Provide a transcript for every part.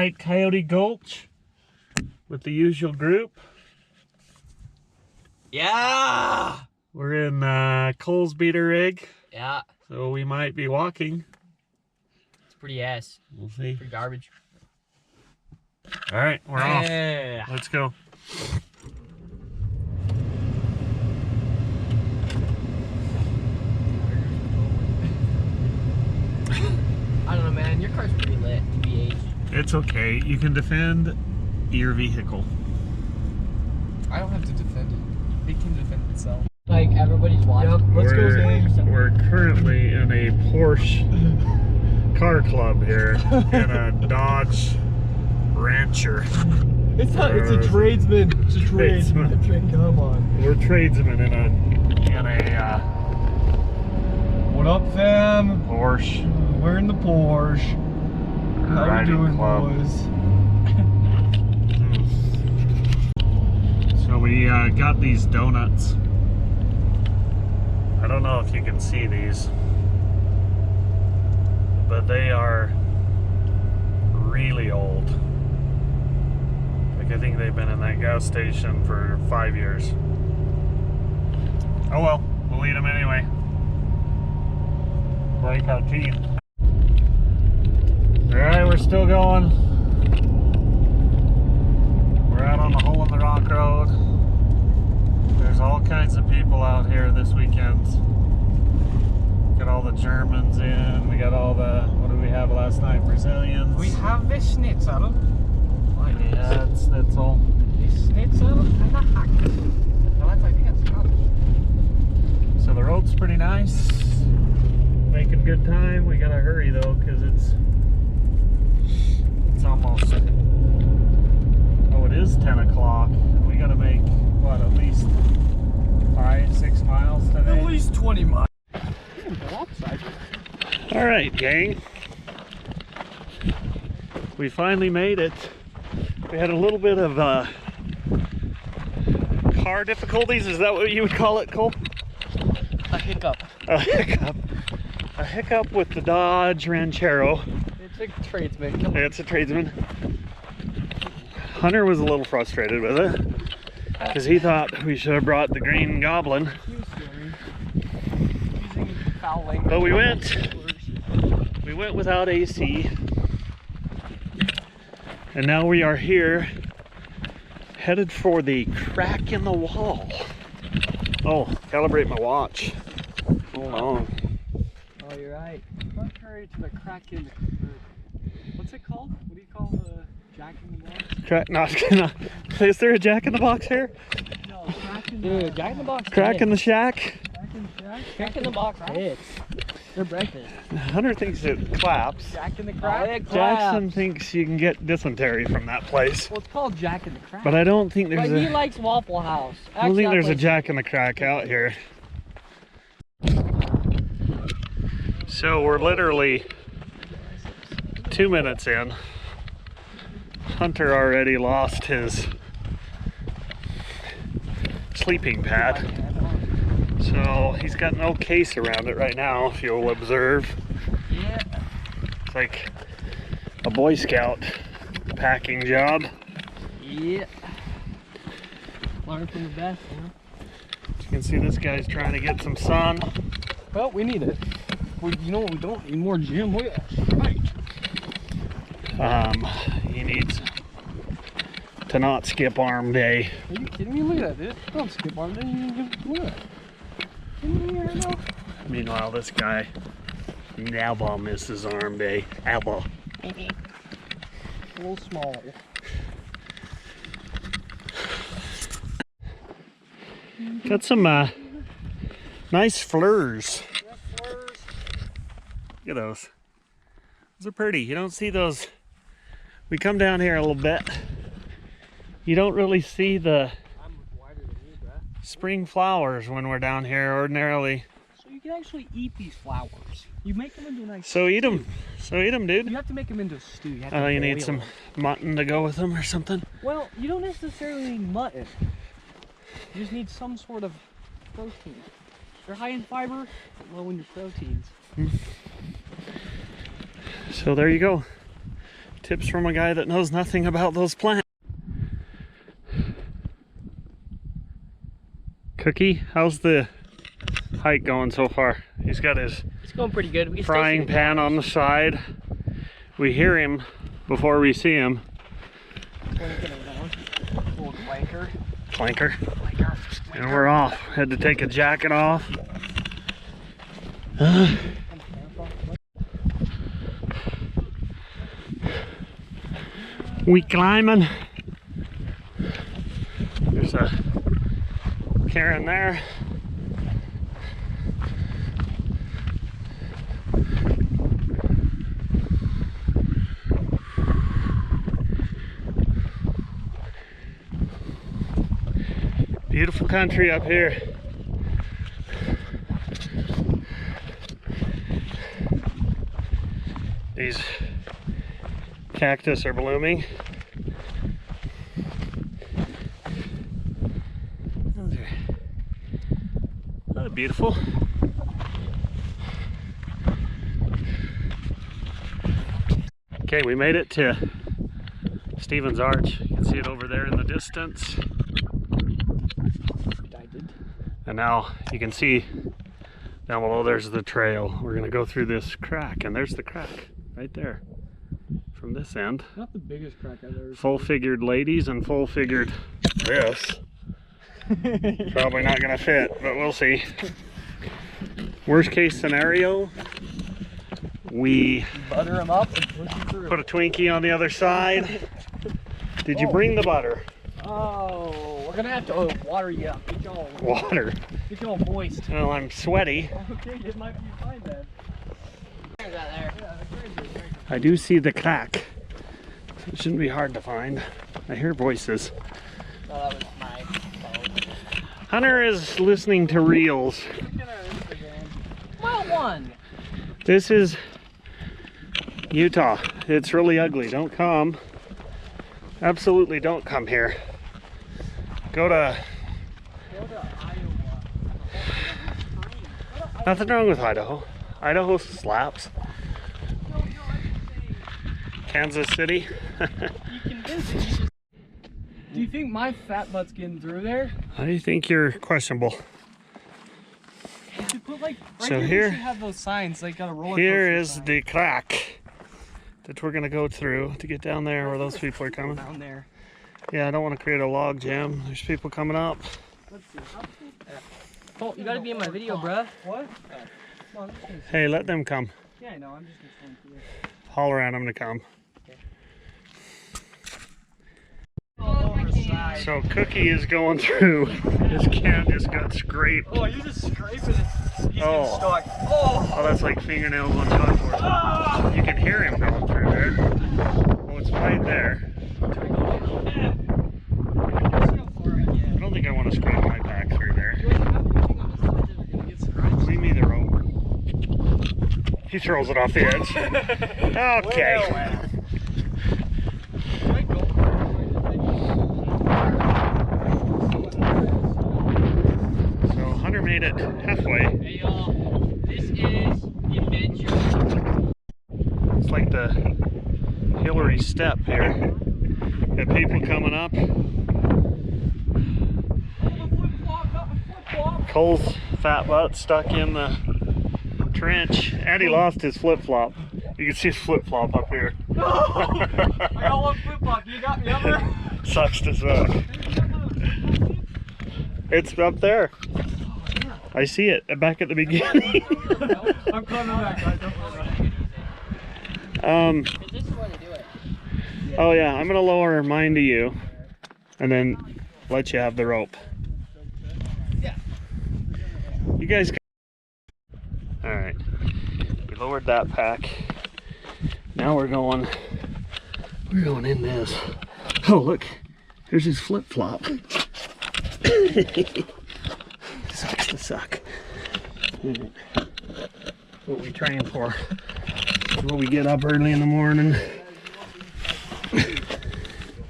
night, Coyote Gulch with the usual group. Yeah! We're in Cole's beater rig. Yeah. So we might be walking. It's pretty ass. We'll see. Pretty garbage. All right, we're off. Let's go. I don't know, man. Your car's pretty lit, MPH. It's okay. You can defend your vehicle. I don't have to defend it. It can defend itself. Like, everybo's watching. Yep, let's go, James. We're currently in a Porsche car club here in a Dodge Rancher. It's a tradesman. It's a tradesman. Come on. We're tradesmen in a What up, fam? Porsche. We're in the Porsche. How we doing, boys? So we got these donuts. I don't know if you can see these, but they are really old. Like, I think they've been in that gas station for 5 years. Oh well, we'll eat them anyway. Break our teeth. Alright, we're still going. We're out on the Hole in the Rock Road. There's all kinds of people out here this weekend. Got all the Germans in. We got all the, what did we have last night? Brazilians. We have the schnitzel. Yeah, it's schnitzel. The schnitzel and the hack. No, I think that's Scottish. So the road's pretty nice. Making good time. We gotta hurry though, because it's almost, oh, it is 10 o'clock. We gotta make, what, at least 5-6 miles today? At least 20 miles. All right, gang. We finally made it. We had a little bit of car difficulties. Is that what you would call it, Cole? A hiccup. A hiccup. A hiccup with the Dodge Ranchero. It's a tradesman. It's a tradesman. Hunter was a little frustrated with it because he thought we should have brought the Green Goblin. Using foul language. But we went without AC. And now we are here, headed for the crack in the wall. Oh, calibrate my watch. Hold on. Oh, you're right. Contrary to the crack in the... What's it called? What do you call the Jack in the Box? Crack, no, is there a Jack in the Box here? No, crack in Dude, Jack in the Box. Crack in the shack? Jack in the Box hits. For breakfast. Hunter thinks it claps. Jack in the Crack? Jackson thinks you can get dysentery from that place. Well, it's called Jack in the Crack. But I don't think there's But he likes Waffle House. I don't think there's a Jack in the Crack out here. So we're literally 2 minutes in. Hunter already lost his sleeping pad. So he's got no case around it right now, if you'll observe. Yeah. It's like a Boy Scout packing job. Yeah. Learn from the best, you know? You can see this guy's trying to get some sun. Well, we need it. You know what we don't need? More gym. Right. He needs to not skip arm day. Are you kidding me? Look at that, dude. Don't skip on it. Look at that. Meanwhile, this guy never misses arm day, ever. A little small. Got some nice fleurs. Look at those. Those are pretty. You don't see those. We come down here a little bit. You don't really see the spring flowers when we're down here ordinarily. So you can actually eat these flowers. You make them into a nice So eat them. So eat them, dude. You have to make them into a stew. You, You need some mutton to go with them or something. Well, you don't necessarily need mutton. You just need some sort of protein. They're high in fiber, but low in your proteins. So there you go. Tips from a guy that knows nothing about those plants. Cookie, how's the hike going so far? He's got his It's going pretty good. We can frying pan on the side. We hear him before we see him. Little clanker. Clanker. And we're off. Had to take a jacket off. We climbing. There's a Karen there. Beautiful country up here. These cactus are blooming. Those are beautiful. Okay, we made it to Stevens Arch. You can see it over there in the distance. And now you can see down below there's the trail. We're gonna go through this crack, and there's the crack right there from this end. Not the biggest crack I've ever seen. Full-figured ladies and full-figured this. Probably not gonna fit, but we'll see. Worst case scenario, we Butter them up and push them through. put a Twinkie on the other side. Did you bring the butter? Oh, we're gonna have to water you up. Get y'all Water. Get y'all moist. Well, I'm sweaty. Okay, it might be fine then. There's that there. Yeah, the crazy. I do see the crack. So it shouldn't be hard to find. I hear voices. Oh, that was my phone. Hunter is listening to reels. Look at our Instagram. Well, one. This is Utah. It's really ugly. Don't come. Absolutely don't come here. Go to... Go to Iowa. Nothing wrong with Idaho. Idaho slaps. No, I'm saying Kansas City. you can visit. Do you think my fat butt's getting through there? I think you're questionable. You should put like right So here. here- You should have those signs like got a roller Here coaster is sign. the crack that we're gonna go through to get down there where those people are coming. down there. Yeah, I don't want to create a log jam. There's people coming up. Let's see. Oh, you gotta be in my video, bruh. What? Come on, let's see. Hey, let them come. Yeah, I know. I'm just gonna stand here. Holler at them to come. All over the side. So Cookie is going through. His can just got scraped. Oh, you just scraping it. He's Oh. getting stuck. Oh! Oh, that's like fingernails on chalkboard. Ah! You can hear him going through there. Oh, it's right there. I don't think I want to scrape my back through there. Leave me the rope. He throws it off the edge. Okay. So Hunter made it halfway. Hey, y'all. This is the adventure. It's like the Hillary step here. Got people coming up. Cole's fat butt stuck in the trench, and he lost his flip-flop. You can see his flip-flop up here. I got one flip flop. You got the other? Sucks to suck. It's up there. I see it back at the beginning. I'm coming back, guys. Don't worry. This is where they do it. Oh yeah, I'm gonna lower mine to you, and then let you have the rope. You guys. All right. We lowered that pack. Now we're going in this. Oh look, there's his flip flop. Sucks to suck. Right. What we train for. What we get up early in the morning.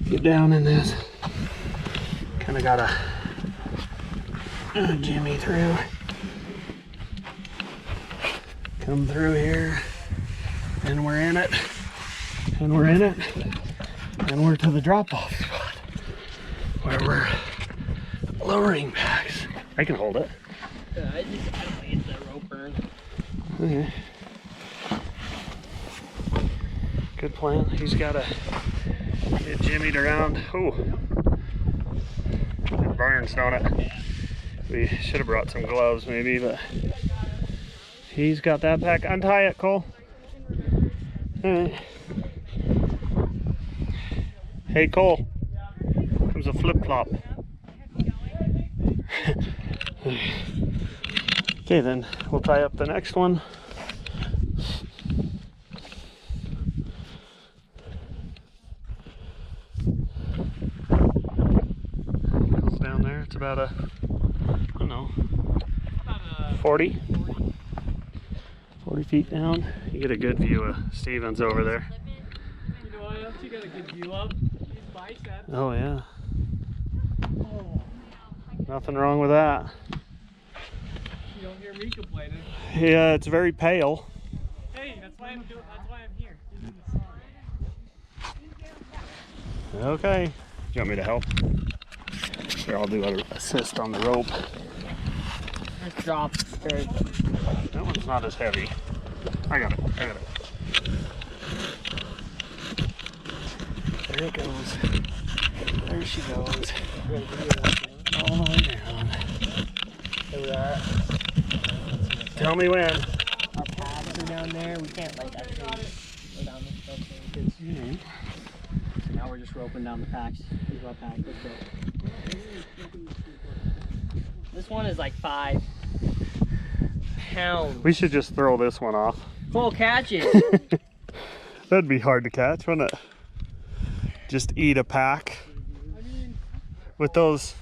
Get down in this. Kind of gotta jimmy through. Come through here, and we're in it. And we're in it. And we're to the drop-off spot where we're lowering bags. I can hold it. Yeah, I don't want to get the rope burn. Okay. Good plan. He's got to get jimmied around. Oh, it burns, don't it? We should have brought some gloves maybe, but he's got that pack. Untie it, Cole. All right. Hey, Cole. Comes a flip-flop. Okay, then we'll tie up the next one. Goes down there. It's about a, I don't know, 40 feet down. You get a good view of Stevens over there. You know what else you got a good view of? His biceps. Oh yeah. Nothing wrong with that. You don't hear me complaining. Yeah, it's very pale. Hey, that's why I'm here. In the sun. Okay. Do you want me to help? Here, I'll do an assist on the rope. Let's drop straight. That one's not as heavy. I got it. There it goes. There she goes. All the way down. There we are. Tell me when. Our paths are down there. We can't like actually go down this stuff. So now we're just roping down the packs. Here's our pack. Let's go. This one is like 5 pounds. We should just throw this one off. Cole, catch it. That'd be hard to catch, wouldn't it? Just eat a pack with those.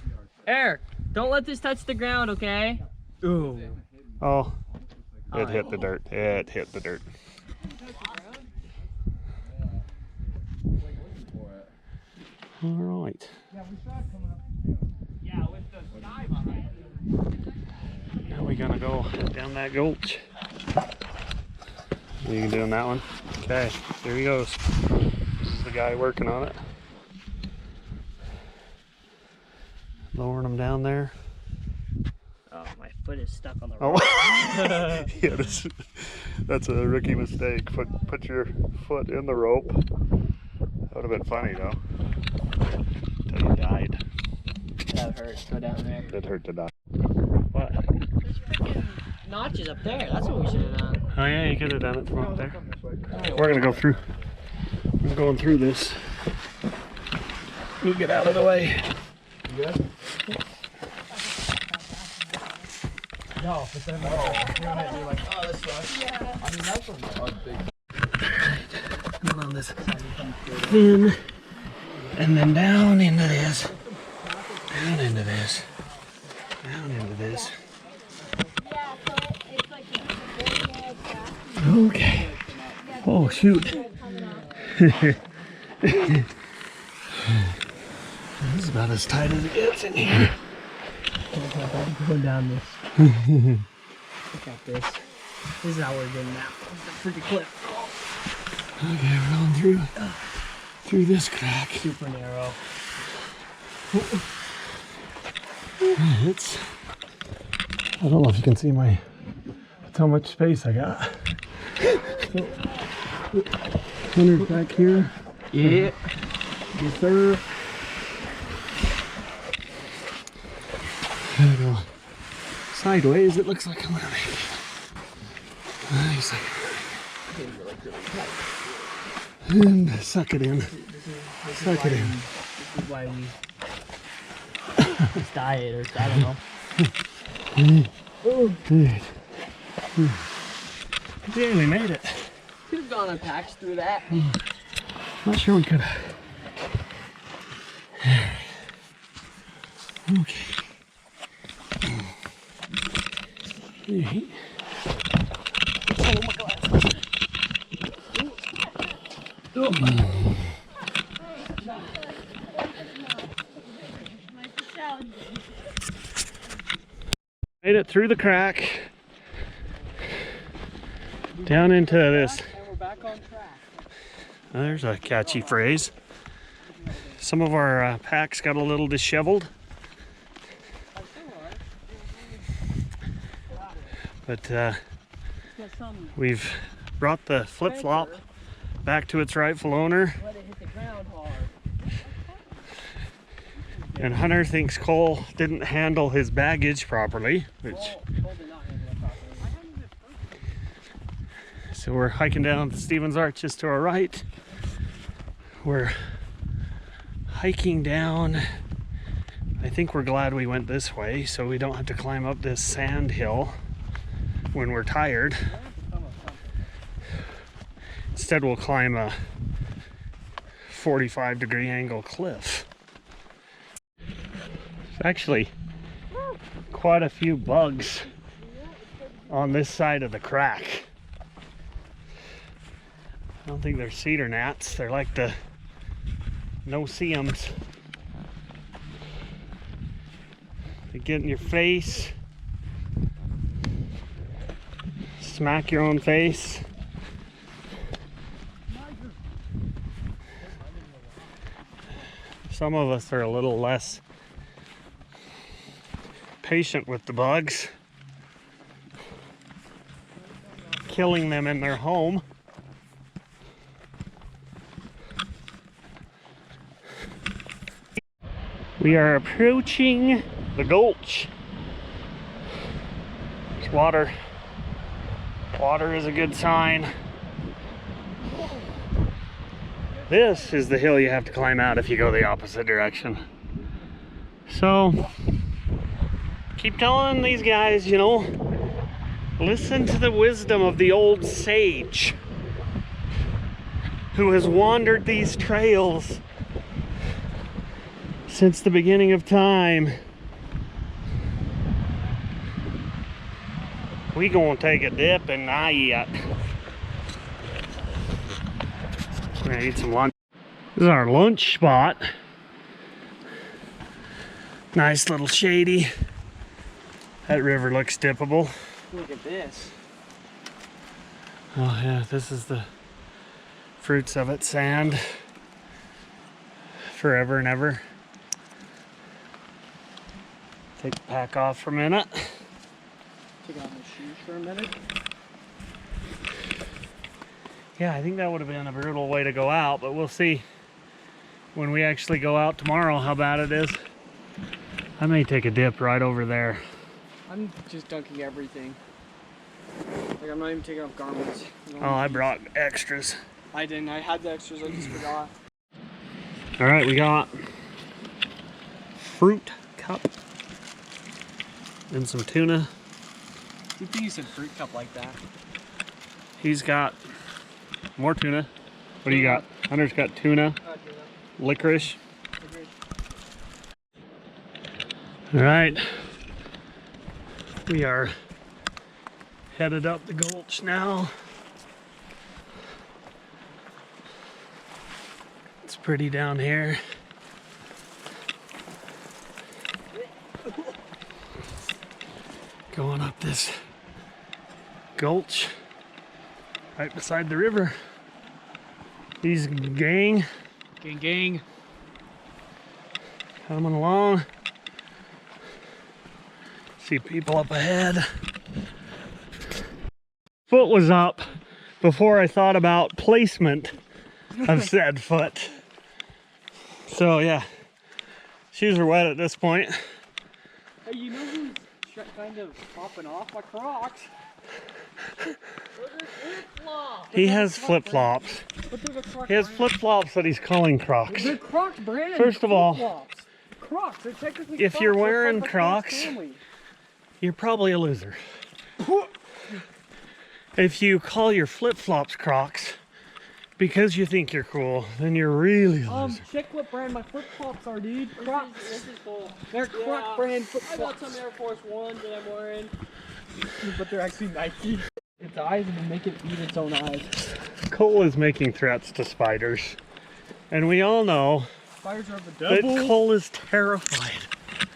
Eric, don't let this touch the ground, okay? Ooh. Oh, it hit the dirt. It hit the dirt. All right. Yeah, with the sky behind. Now we're gonna go down that gulch. You can do on that one. Okay, here he goes. This is the guy working on it. Lowering him down there. Oh, my foot is stuck on the Oh, rope. yeah, that's a rookie mistake. Put your foot in the rope. That would have been funny though. Until you died. That hurt. Go down there. It hurt to die. What? There's freaking notches up there. That's what we should have done. Oh yeah, you could have done it from up there. We're gonna go through. We're going through this. You get out of the way. You good? No, but then you're like, oh, this sucks. Yeah. I mean, that's a big. Hold on this in, and then down into this, down into this, down into this. Okay. Oh shoot. This is about as tight as it gets in here. Going down this. Look at this. This is how we're getting out. The freaking cliff. Okay, we're going through this crack. Super narrow. It's, I don't know if you can see that's how much space I got. 100 back here. Yeah. Yes, sir. Gotta go sideways. It looks like I'm gonna make it. Nice. And suck it in. Suck it in. This is why we diet, or I don't know. Oh, dude. Yeah, we made it. Could have gone and packed through that. Not sure we could have. Okay. Alright. Oh my God. Made it through the crack. Down into this. And we're back on track. There's a catchy phrase. Some of our packs got a little disheveled. But we've brought the flip-flop back to its rightful owner. Let it hit the ground hard. And Hunter thinks Cole didn't handle his baggage properly, which... Cole did not handle it properly. So we're hiking down the Stevens Arches to our right. We're hiking down. I think we're glad we went this way so we don't have to climb up this sand hill when we're tired. Instead we'll climb a 45-degree angle cliff. There's actually quite a few bugs on this side of the crack. I don't think they're cedar gnats. They're like the no-see-ums. They get in your face, smack your own face. Some of us are a little less patient with the bugs, killing them in their home. We are approaching the gulch. There's water. Water is a good sign. This is the hill you have to climb out if you go the opposite direction. So, keep telling these guys, you know, listen to the wisdom of the old sage who has wandered these trails since the beginning of time. We gonna take a dip and not yet. We're gonna eat some lunch. This is our lunch spot. Nice little shady. That river looks dippable. Look at this. Oh yeah, this is the fruits of it. Sand. Forever and ever. Take the pack off for a minute. Take off my shoes for a minute. Yeah, I think that would have been a brutal way to go out, but we'll see when we actually go out tomorrow how bad it is. I may take a dip right over there. I'm just dunking everything. Like, I'm not even taking off garments. Oh, I brought extras. I didn't. I had the extras. I just forgot. All right, we got fruit cup and some tuna. You think you said fruit cup like that? He's got more tuna. What do you got? Hunter's got tuna, licorice. All right, we are headed up the gulch now. It's pretty down here. Going up this gulch right beside the river. These gang coming along. See people up ahead. Foot was up before I thought about placement of said foot. So yeah, shoes are wet at this point. Hey, you know who's kind of popping off? My Crocs. He has flip-flops. He has flip-flops that he's calling Crocs. They're Crocs brand. First of all, flip-flops. Crocs. They're technically if Crocs. you're They're wearing part of the Crocs, family. you're probably a loser. If you call your flip-flops Crocs because you think you're cool, then you're really a loser. Check what brand my flip-flops are, dude. Crocs. This is cool. They're Croc brand flip-flops. I got some Air Force Ones that I'm wearing. But they're actually Nike. Its eyes and make it eat its own eyes. Cole is making threats to spiders. And we all know Spiders are the that devil. Cole is terrified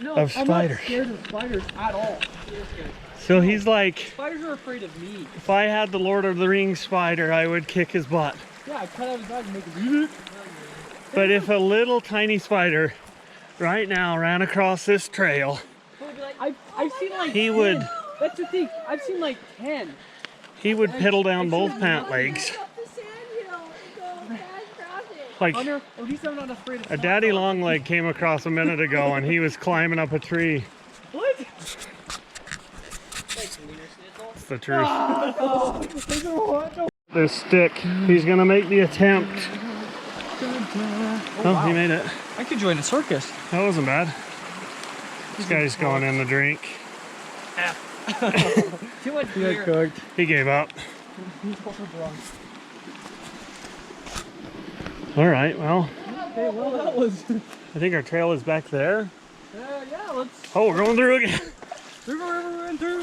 of spiders. I'm not scared of spiders at all. So he's like, Spiders are afraid of me. if I had the Lord of the Rings spider, I would kick his butt. Yeah, I cut out his eyes and make it. But if a little tiny spider right now ran across this trail, I've seen like he 10. would That's the thing. I've seen like 10. he would piddle down both pant legs. Like Hunter, at least I'm not afraid of a daddy long leg came across a minute ago and he was climbing up a tree. What? It's the truth. This stick, he's gonna make the attempt. Oh, he made it. I could join a circus. That wasn't bad. This guy's going in the drink. Too much beer. Cooked. He gave up. All right, well. Okay, well that was. I think our trail is back there. Yeah, let's. Oh, we're going through again. Through the river and through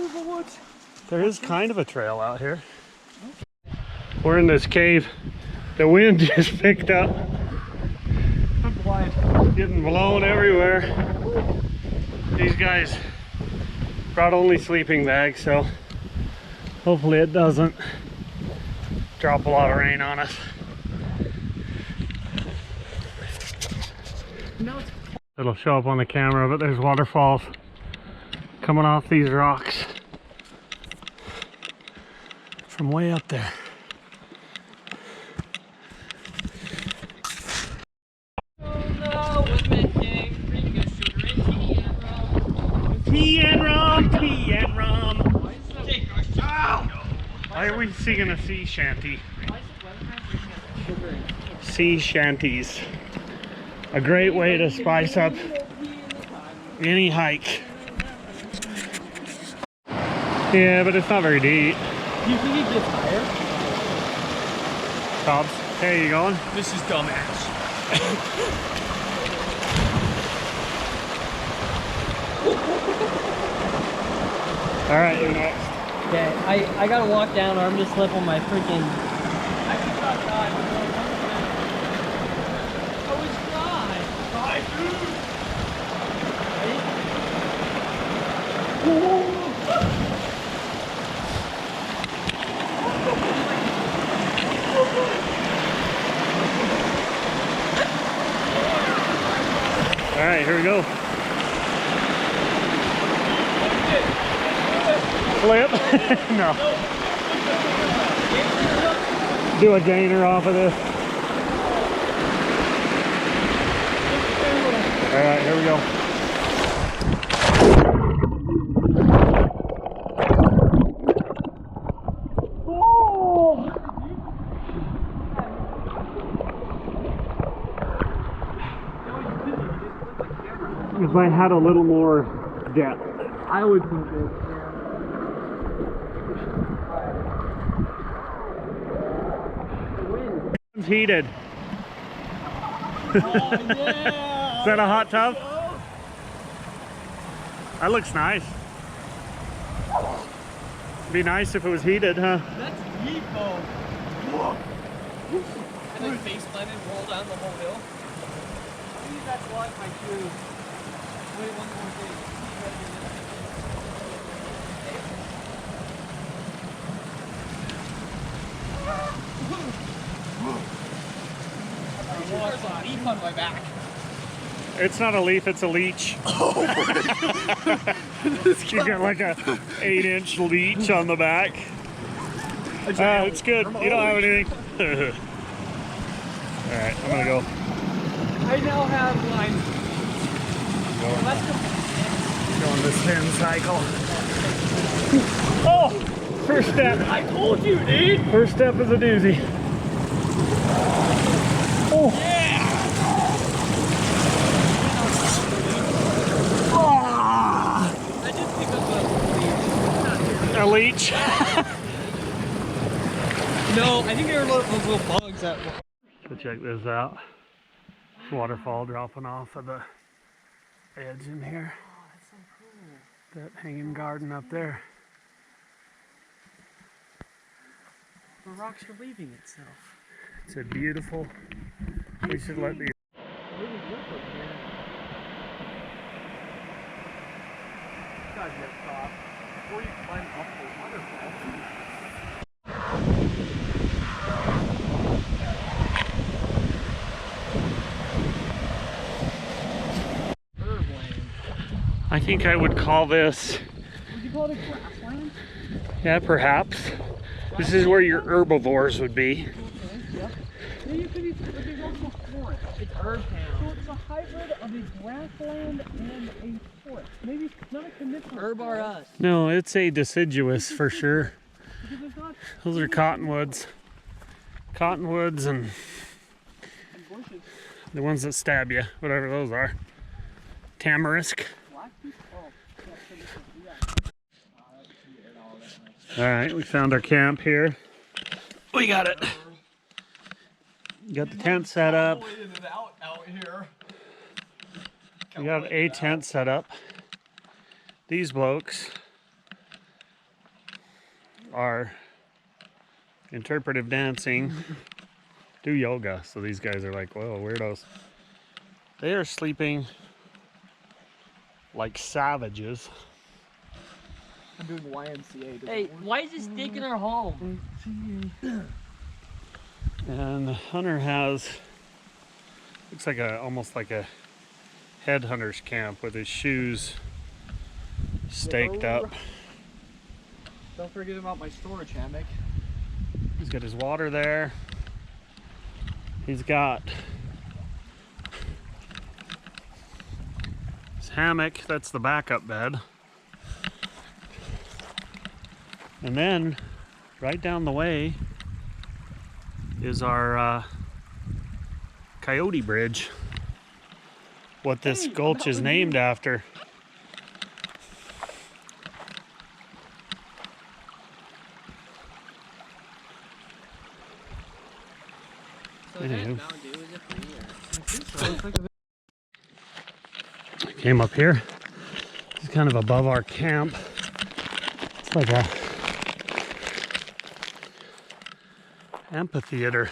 the woods. There is kind of a trail out here. We're in this cave. The wind just picked up. I'm blind. Getting blown everywhere. These guys brought only sleeping bags, so hopefully it doesn't drop a lot of rain on us. It'll show up on the camera, but there's waterfalls coming off these rocks from way up there. Tea and rum, tea and rum. Why are we singing a sea shanty? Sea shanties. A great way to spice up any hike. Yeah, but it's not very deep. Do you think it gets higher? Tops, hey, you going? This is dumbass. All right, you're next. Okay, I gotta walk down or I'm just slip on my freaking. I just got dry. I was dry. All right, here we go. Flip? No. Do a gainer off of this. All right, here we go. If I had a little more depth. I would think it. It's heated. Oh, yeah. Is that a hot tub? That looks nice. Be nice if it was heated, huh? That's deep, though. Whoa. And then face plant and roll down the whole hill. I need that block my shoe. Wait, one more thing. There's a leaf on my back. It's not a leaf, it's a leech. You got like a 8-inch leech on the back. It's good. You don't have anything. All right, I'm gonna go. I now have line. Going the spin cycle. Oh, first step. I told you, dude. First step is a doozy. Oh. Yeah. Oh. I did pick up A leech. No, I think there were those little bugs that. So check this out. Waterfall dropping off of the edge in here. Oh, that's so cool. That hanging garden up there. The rocks are leaving itself. It's a beautiful. We should let the. Really good up here. Gotta get top before you climb up the waterfall. I think I would call this, Would you call it a grassland? yeah, perhaps. This is where your herbivores would be. Okay, yep. Maybe it could be, but there's also a forest. It's herb town. So it's a hybrid of a grassland and a forest. Maybe not a conventional herb or us. No, it's a deciduous for sure. Because there's not Those are cottonwoods. Cottonwoods and bushes. the ones that stab you, whatever those are. Tamarisk. Black people? Oh, yeah. Alright, we found our camp here. We got it. Got the tent set up. Out here. We got a tent set up. These blokes are interpretive dancing, do yoga. So these guys are like, whoa, weirdos. They are sleeping like savages. I'm doing YMCA. Hey, why is this stick in our home? And the hunter has, looks like almost like a headhunter's camp with his shoes staked up. Don't forget about my storage hammock. He's got his water there. He's got his hammock, that's the backup bed. And then right down the way is our Coyote Bridge. What this gulch is named after. So is that Mountain Dew? Is it free or? Came up here. It's kind of above our camp. It's like a amphitheater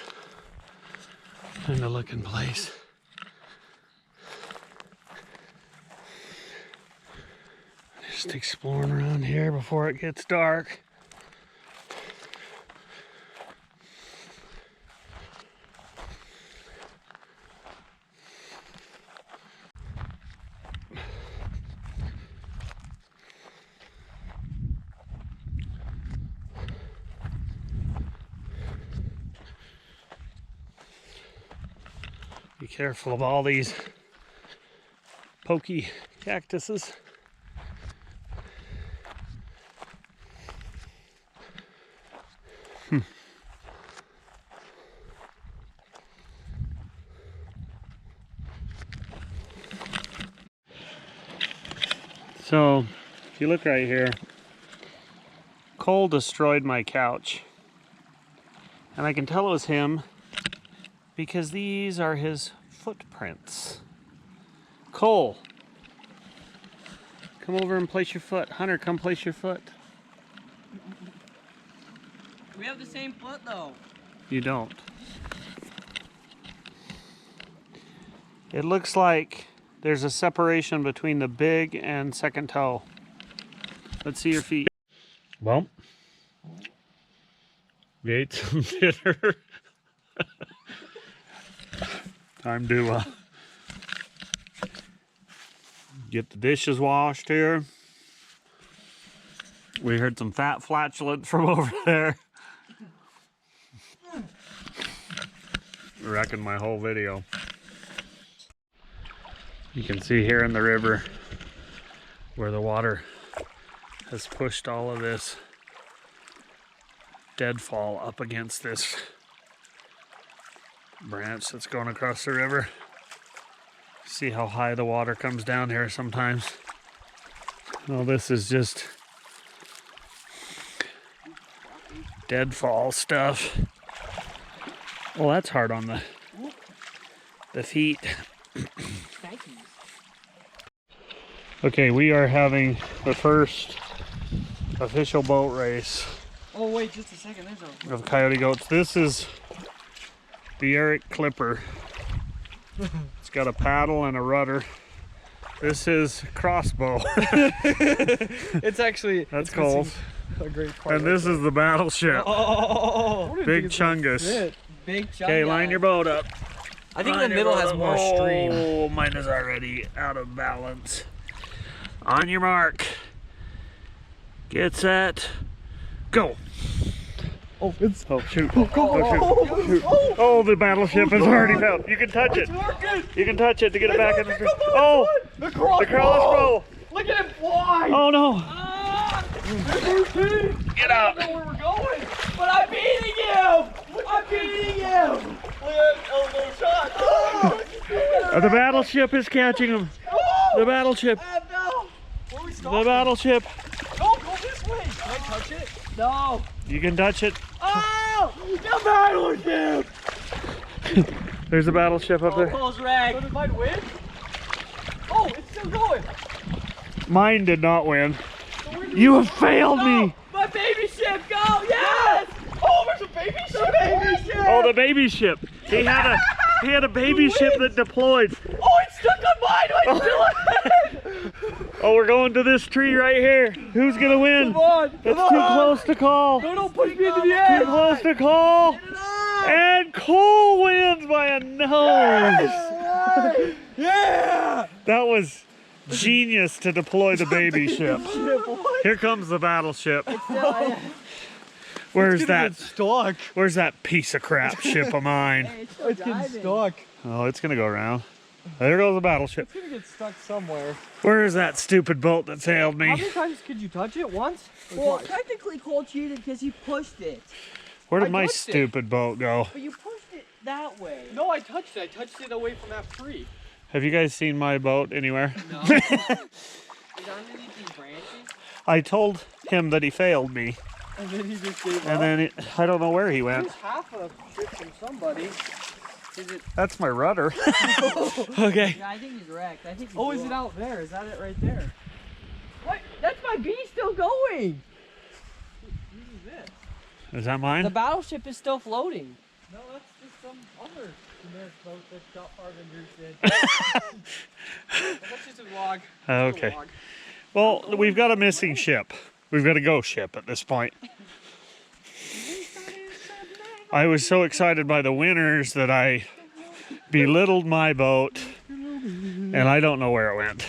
kind of looking place. Just exploring around here before it gets dark. Be careful of all these pokey cactuses. So, if you look right here, Cole destroyed my couch. And I can tell it was him because these are his footprints. Cole, come over and place your foot. Hunter, come place your foot. We have the same foot though. You don't. It looks like there's a separation between the big and second toe. Let's see your feet. Well, we ate some dinner. Time to get the dishes washed here. We heard some fat flatulence from over there. Wrecking my whole video. You can see here in the river where the water has pushed all of this deadfall up against this branch that's going across the river. See how high the water comes down here sometimes. Well, this is just deadfall stuff. Well, that's hard on the feet. Okay, we are having the first official boat race Oh wait, just a second. There's of coyote goats. This is the Eric Clipper. It's got a paddle and a rudder. This is crossbow. It's actually That's cool. a great part. And this is the battleship. Big Chungus. Big chunk. Okay, line your boat up. I think Line the your middle boat has up. more stream. Oh, mine is already out of balance. On your mark. Get set. Go. Oh, it's. Oh, shoot. Oh, shoot. Oh, the battleship has already fell. You can touch it. You can touch it to get it back in the stream. Oh, The crossbow. Look at him fly! Oh, no. Get out! I don't know where we're going, but I'm beating him! I'm beating him! Look at that elbow shot! Oh! The battleship is catching him. The battleship. No! Where are we The stopping? battleship. No, go this way! Can I touch it? No! You can touch it. Oh! The battleship! There's a battleship up there. Close rag. So did mine win? Oh, it's still going! Mine did not win. You have failed me. My baby ship, go! Yes! Oh, there's a baby ship! Baby ship! Oh, the baby ship. He had a baby ship that deployed. Oh, it's stuck on mine! I'm still ahead! Oh, we're going to this tree right here. Who's gonna win? Come on! It's too close to call. No, don't push me into the Too edge! close to call. And Cole wins by a nose. Yeah! That was genius to deploy the baby ship. Here comes the battleship. Where's that? Stuck. Where's that piece of crap ship of mine? It's getting stuck. Oh, it's gonna go around. There goes the battleship. It's gonna get stuck somewhere. Where is that stupid boat that sailed How me? many times could you touch it? Once? Well, technically Cole cheated because he pushed it. Where did I my touched it. stupid boat go? But you pushed it that way. No, I touched it. I touched it away from that tree. Have you guys seen my boat anywhere? No. Is underneath these branches? I told him that he failed me, And then he just gave and then I don't know where he went. There's half a ship from somebody. Is it? That's my rudder. Okay. Yeah, I think he's wrecked. I think he's Oh, is it out there? Is that it right there? What? That's my bee still going. Whose is this? Is that mine? The battleship is still floating. No, that's just some other generic boat that shot farther than yours did. That's just a log. Okay. Just a log. Well, we've got a missing ship. We've got a ghost ship at this point. I was so excited by the winners that I belittled my boat, and I don't know where it went.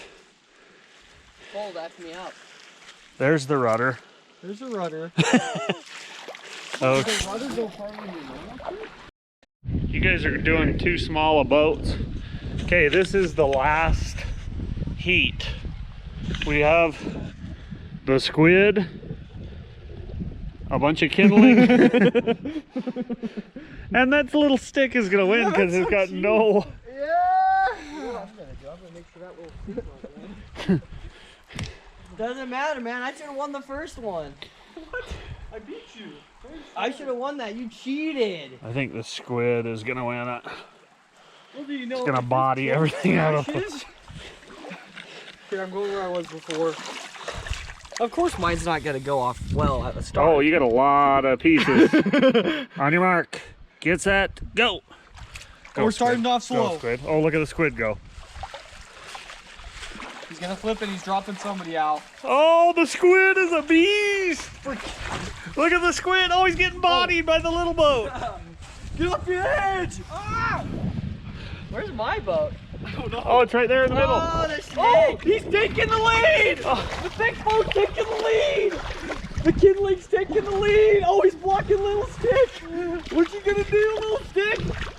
Cole, that's me up. There's the rudder. There's a rudder. Oh, The rudder go farther than your normal? you guys are doing too small of boats. Okay, this is the last heat. We have the squid, a bunch of kindling, and that little stick is gonna win because it's got no. Yeah! I'm gonna make sure that little stick Doesn't matter, man. I should have won the first one. What? I beat you. I should have won that. You cheated. I think the squid is gonna win it. Well, do you know It's gonna body everything out of it. it. Here, I'm going where I was before. Of course mine's not gonna go off well at the start. Oh, you got a lot of pieces. On your mark, get set, go. Go, We're starting squid. off Go, slow. squid. Oh, look at the squid go. He's gonna flip and he's dropping somebody out. Oh, the squid is a beast. Look at the squid. Oh, he's getting bodied by the little boat. Get off the edge! Ah! Where's my boat? I don't know. Oh, it's right there in the middle. Oh, the snake. Oh, he's taking the lead! The big boat's taking the lead! The kindling's taking the lead! Oh, he's blocking little stick! What's he gonna do, little stick?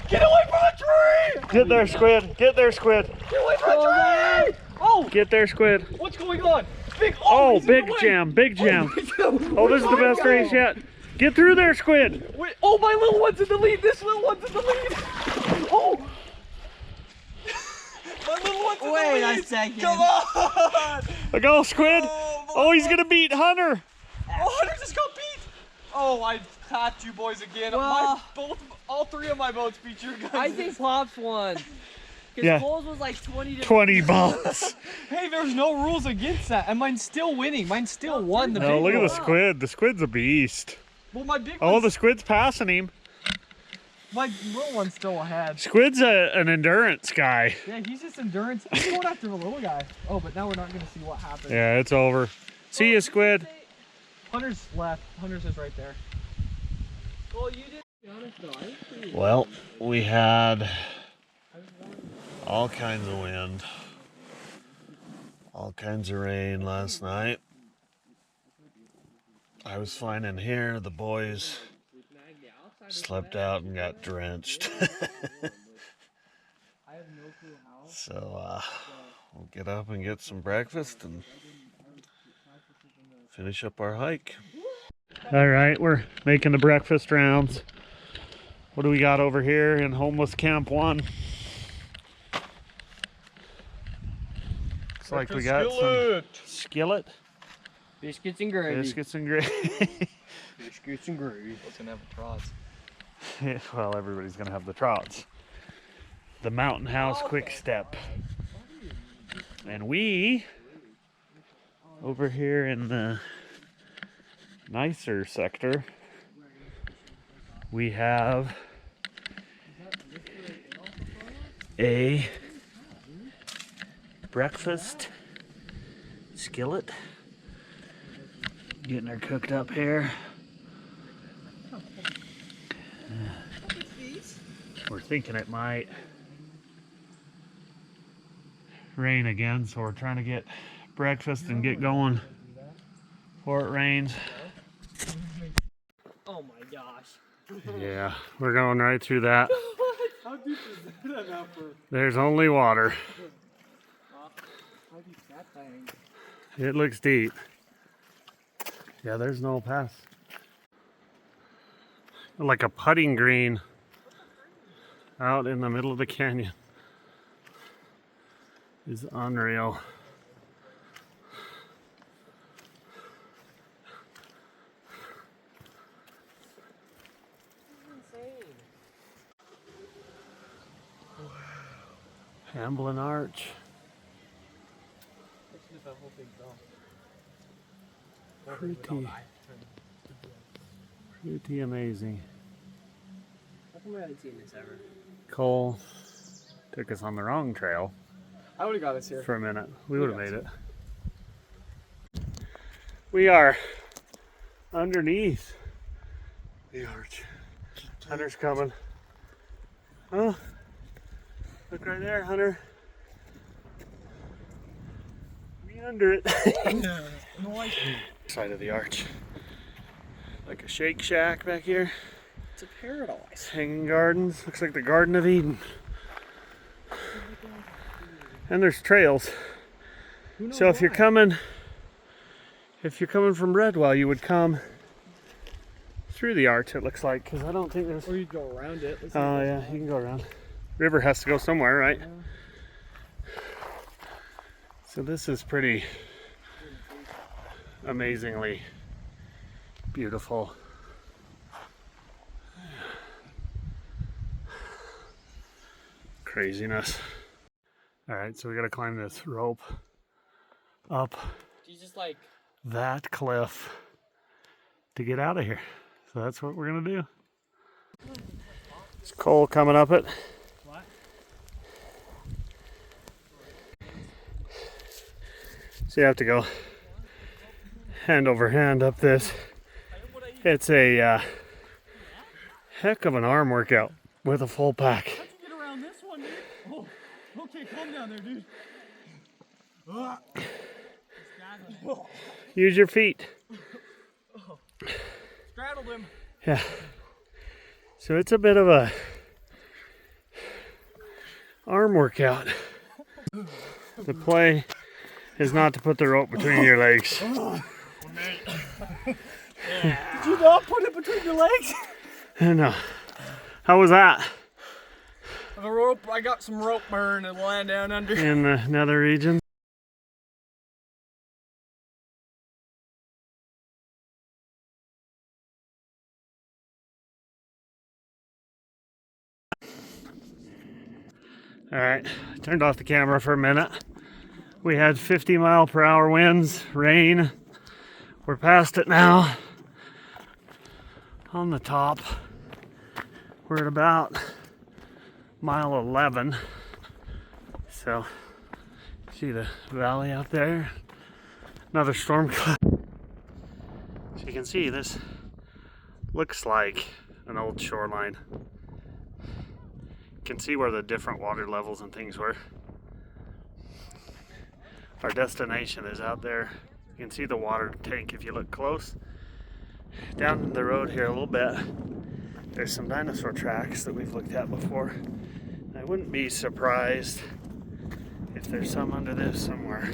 Get away from the tree! Get there, squid. Get there, squid. Get away from the tree! Oh, Get there, squid. what's going on? Big, Oh, he's in the big way. jam, big jam. Oh, Oh, this is the best race yet. Get through there, squid. Wait, oh, my little one's in the lead. This little one's in the lead. Oh. My little one's in the lead. Wait a second. Come on. Go, squid. Oh, Oh, he's gonna beat Hunter. Oh, Hunter just got beat. Oh, I caught you boys again. Well- All three of my boats beat your guys. I think Pops won. Because Yeah. Cole's was like 20 to 20 balls. Hey, there's no rules against that, and mine's still winning. Mine still won the No, big look at one. the squid. The squid's a beast. Well, my big Oh, one's, the squid's passing him. my little one's still ahead. Squid's an endurance guy. Yeah, he's just endurance. He's going after the little guy. Oh, but now we're not gonna see what happens. Yeah, it's over. See you, squid. Hunter's left. Hunter's is right there. Well, you didn't be honest though. I didn't see you. Well, we had all kinds of wind. All kinds of rain last night. I was fine in here. The boys slept out and got drenched. So we'll get up and get some breakfast and finish up our hike. All right, we're making the breakfast rounds. What do we got over here in Homeless Camp 1? Looks like we got some skillet. Biscuits and gravy. Biscuits and gravy. Biscuits and gravy. What's gonna have a trots? Yeah, well, everybody's gonna have the trots. The Mountain House Quick Step. And we, over here in the nicer sector, we have a breakfast skillet. Getting her cooked up here. We're thinking it might rain again, so we're trying to get breakfast and get going before it rains. Oh my gosh. Yeah, we're going right through that. How deep is that now for? There's only water. How deep is that thing? It looks deep. Yeah, there's no pass. Like a putting green out in the middle of the canyon. Is unreal. Hamblin Arch. Pretty amazing. How come we haven't seen this ever? Cole took us on the wrong trail I would have got us here. for a minute. We would have made it. We are underneath the arch. Hunter's coming. Oh, look right there, Hunter. We under it. Side of the arch. Like a Shake Shack back here. It's a paradise. Hanging gardens. Looks like the Garden of Eden. And there's trails. So if you're coming from Redwell, you would come through the arch, it looks like, because I don't think there's... Or you go around it. Oh yeah, you can go around. River has to go somewhere, right? So this is pretty amazingly beautiful. Craziness. All right, so we gotta climb this rope up You just like that cliff to get out of here. So that's what we're gonna do. Is Cole coming up it? what? So you have to go hand over hand up this. It's a heck of an arm workout with a full pack. How'd you get around this one, dude? Oh, okay, calm down there, dude. Use your feet. Straddled him. Yeah. So it's a bit of a arm workout. The play is not to put the rope between your legs. Did you not put it between your legs? No. How was that? The rope, I got some rope burn and lying down under. In the nether region? All right, turned off the camera for a minute. We had 50-mile-per-hour winds, rain. We're past it now. On the top, we're at about mile 11. So, see the valley out there? Another storm cloud. So you can see this looks like an old shoreline. You can see where the different water levels and things were. Our destination is out there. You can see the water tank if you look close. Down the road here a little bit, there's some dinosaur tracks that we've looked at before. I wouldn't be surprised if there's some under this somewhere.